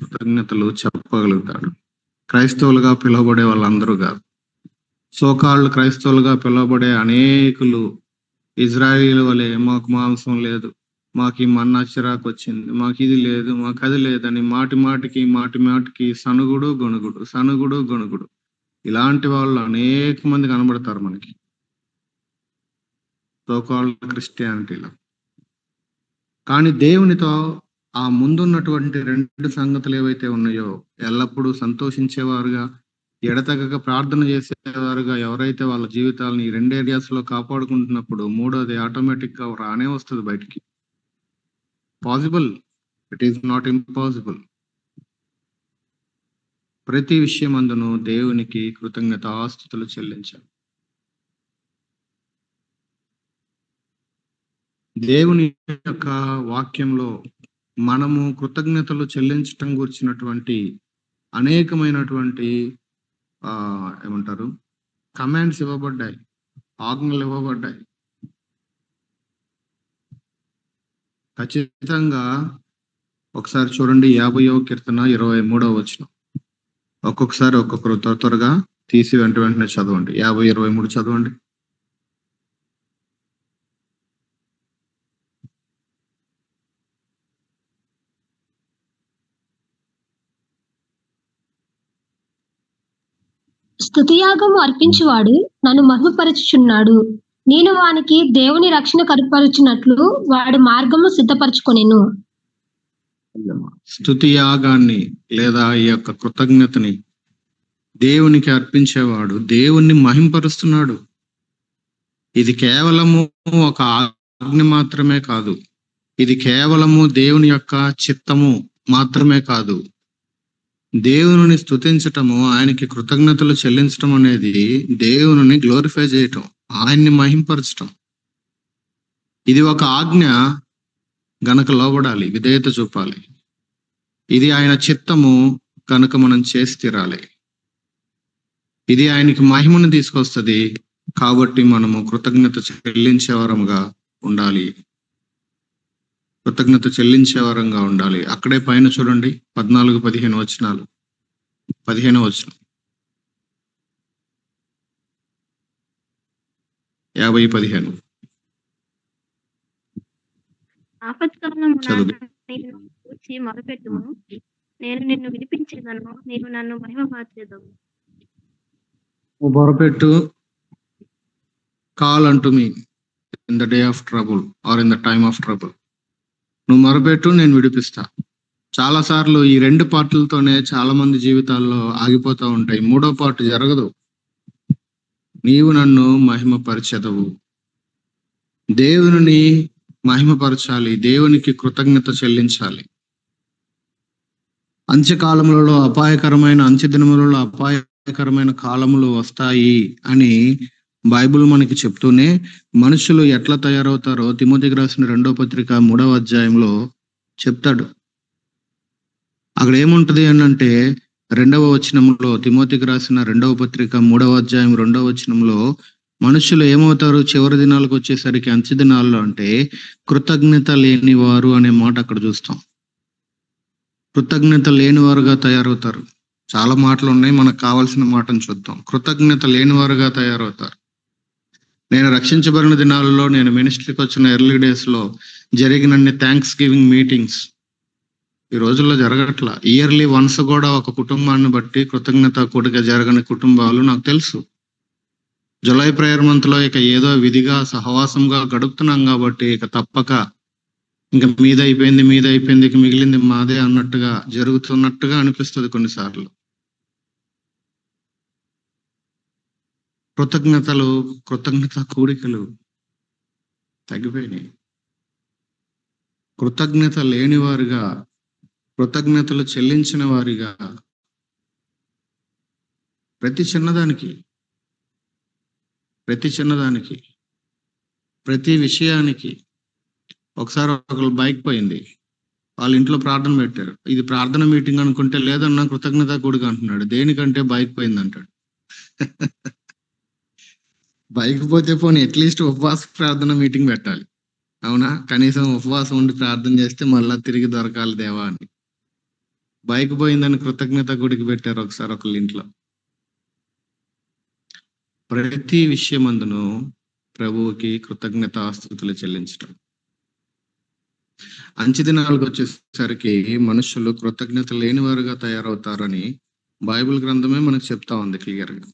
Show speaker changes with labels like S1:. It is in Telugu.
S1: కృతజ్ఞతలు చెప్పగలుగుతాడు. క్రైస్తవులుగా పిలువబడే వాళ్ళందరూ కాదు, సోకాళ్ళు క్రైస్తవులుగా పిలువబడే అనేకులు ఇజ్రాయేలు వలె మాకు మాంసం లేదు, మాకు ఈ మన్నా చిరాకు వచ్చింది, మాకు ఇది లేదు, మాకు అది లేదని మాటి మాటికి సనుగుడు గొణుగుడు ఇలాంటి వాళ్ళు అనేక మంది కనబడతారు మనకి సోకాళ్ళు క్రిస్టియానిటీలో. కానీ దేవునితో ఆ ముందున్నటువంటి 2 సంగతులు ఏవైతే ఉన్నాయో, ఎల్లప్పుడూ సంతోషించేవారుగా, ఎడతెగక ప్రార్థన చేసేవారుగా ఎవరైతే వాళ్ళ జీవితాలను ఈ 2 ఏరియాస్ లో కాపాడుకుంటున్నప్పుడు, మూడోది ఆటోమేటిక్ గా రానే వస్తుంది బయటికి. Possible, it is not impossible. ప్రతి విషయం అందును దేవునికి కృతజ్ఞతాస్తుతులు చెల్లించాలి. దేవుని యొక్క వాక్యంలో మనము కృతజ్ఞతలు చెల్లించటం గురించినటువంటి అనేకమైనటువంటి ఏమంటారు కమాండ్స్ ఇవ్వబడ్డాయి, ఆజ్ఞలు ఇవ్వబడ్డాయి. ఖచ్చితంగా ఒకసారి చూడండి 50వ కీర్తన 23వ వచనం. ఒక్కొక్కసారి ఒక్కొక్కరు త్వరగా తీసి వెంటనే చదవండి. 50:23 చదవండి.
S2: స్తుతియాగము అర్పించువాడు నన్ను మహిమపరచుచున్నాడు. నేను వానికి దేవుని రక్షణ కనపరచునట్లు వాడి మార్గము సిద్ధపరచుకొనెను.
S1: స్తుతియాగాన్ని లేదా ఈ యొక్క కృతజ్ఞతని దేవునికి అర్పించేవాడు దేవుణ్ణి మహింపరుస్తున్నాడు. ఇది కేవలము ఒక ఆజ్ఞ మాత్రమే కాదు, ఇది కేవలము దేవుని యొక్క చిత్తము మాత్రమే కాదు. దేవుని స్తుతించటము, ఆయనకి కృతజ్ఞతలు చెల్లించటం అనేది దేవుని గ్లోరిఫై చేయటం, ఆయన్ని మహింపరచటం. ఇది ఒక ఆజ్ఞ గనక లోబడాలి, విధేయత చూపాలి. ఇది ఆయన చిత్తము కనుక మనం చేసి తీరాలి. ఇది ఆయనకి మహిమను తీసుకొస్తుంది కాబట్టి మనము కృతజ్ఞత చెల్లించేవారంగా ఉండాలి. కృతజ్ఞత చెల్లించేవారంగా ఉండాలి. అక్కడే పైన చూడండి 14-15 వచనాలు. 15వ వచనం 50-15
S3: మొరపెట్టుము, నేను నిన్ను వినిపించేదను, నీవు నన్ను మహిమపరచెదవు.
S1: మొరపెట్టు, call unto me in the day of trouble or in the time of trouble. నువ్వు మొరపెట్టు, నేను విడిపిస్తా. చాలా సార్లు ఈ 2 పార్టులతోనే చాలా మంది జీవితాల్లో ఆగిపోతూ ఉంటాయి. 3వ పార్ట్ జరగదు. నీవు నన్ను మహిమపరచెదవు. దేవుని మహిమపరచాలి, దేవునికి కృతజ్ఞత చెల్లించాలి. అంత్యకాలములలో అంత్యదినములలో అపాయకరమైన కాలములు వస్తాయి అని బైబిల్ మనకి చెప్తూనే మనుషులు ఎట్లా తయారవుతారో తిమోతికి రాసిన 2వ పత్రిక 3వ అధ్యాయంలో చెప్తాడు. అక్కడ ఏముంటది అంటే 2వ వచనంలో, తిమోతికి రాసిన 2వ పత్రిక 3వ అధ్యాయం 2వ వచనంలో మనుషులు ఏమవుతారు చివరి దినాలకు వచ్చేసరికి, అంత్య దినాల్లో అంటే కృతజ్ఞత లేనివారు అనే మాట అక్కడ చూస్తాం. కృతజ్ఞత లేనివారుగా తయారవుతారు. చాలా మాటలు ఉన్నాయి, మనకు కావాల్సిన మాటను చూద్దాం. కృతజ్ఞత లేనివారుగా తయారవుతారు. నేను రక్షించబడిన దినాలలో, నేను మినిస్ట్రీకి వచ్చిన ఎర్లీ డేస్ లో జరిగినన్ని థ్యాంక్స్ గివింగ్ మీటింగ్స్ ఈ రోజుల్లో జరగట్లా. ఇయర్లీ వన్స్ కూడా ఒక కుటుంబాన్ని బట్టి కృతజ్ఞత కూడిక జరగని కుటుంబాలు నాకు తెలుసు. జులై ప్రేయర్ మంత్ లో ఇక ఏదో విధిగా సహవాసంగా గడుపుతున్నాం కాబట్టి ఇక తప్పక ఇంకా మీద అయిపోయింది ఇక మిగిలింది మాదే అన్నట్టుగా జరుగుతున్నట్టుగా అనిపిస్తుంది కొన్నిసార్లు. కృతజ్ఞత కూడికలు తగ్గిపోయినాయి. కృతజ్ఞత లేని వారిగా, కృతజ్ఞతలు చెల్లించిన వారిగా ప్రతి చిన్నదానికి, ప్రతి విషయానికి. ఒకసారి ఒకరు బైక్ పోయింది, వాళ్ళ ఇంట్లో ప్రార్థన పెట్టారు. ఇది ప్రార్థన మీటింగ్ అనుకుంటే, లేదన్నా కృతజ్ఞత కూడిక అంటున్నాడు. దేనికంటే బైక్ పోయింది అంటాడు. బైక్ పోతే పోనీ అట్లీస్ట్ ఉపవాస ప్రార్థన మీటింగ్ పెట్టాలి, అవునా? కనీసం ఉపవాసం ఉండి ప్రార్థన చేస్తే మళ్ళా తిరిగి దొరకాలి దేవా అని. బైక్ పోయిందని కృతజ్ఞత గుడికి పెట్టారు ఒకసారి ఒకళ్ళ ఇంట్లో. ప్రతి విషయమందును ప్రభువుకి కృతజ్ఞతాస్తుతులు చెల్లించడం. అంచె దినాలకు వచ్చేసరికి మనుషులు కృతజ్ఞత లేనివారుగా తయారవుతారని బైబిల్ గ్రంథమే మనకు చెప్తా ఉంది క్లియర్ గా.